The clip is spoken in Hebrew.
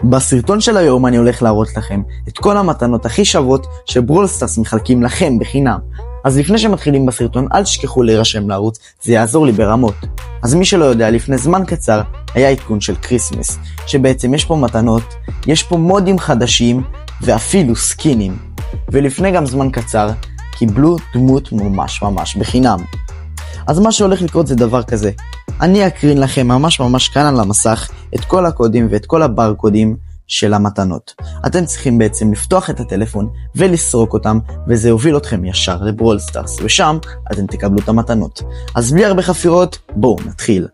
בסרטון של היום אני הולך להראות לכם את כל המתנות הכי שוות שברול סטארס מחלקים לכם בחינם. אז לפני שמתחילים בסרטון, אל תשכחו להירשם לערוץ, זה יעזור לי ברמות. אז מי שלא יודע, לפני זמן קצר היה עדכון של קריסמס, שבעצם יש פה מתנות, יש פה מודים חדשים ואפילו סקינים. ולפני גם זמן קצר קיבלו דמות ממש בחינם. אז מה שהולך לקרות זה דבר כזה. אני אקרין לכם ממש כאן על המסך את כל הקודים ואת כל הברקודים של המתנות. אתם צריכים בעצם לפתוח את הטלפון ולסרוק אותם, וזה יוביל אתכם ישר לברול סטארס, ושם אתם תקבלו את המתנות. אז בלי הרבה חפירות, בואו נתחיל.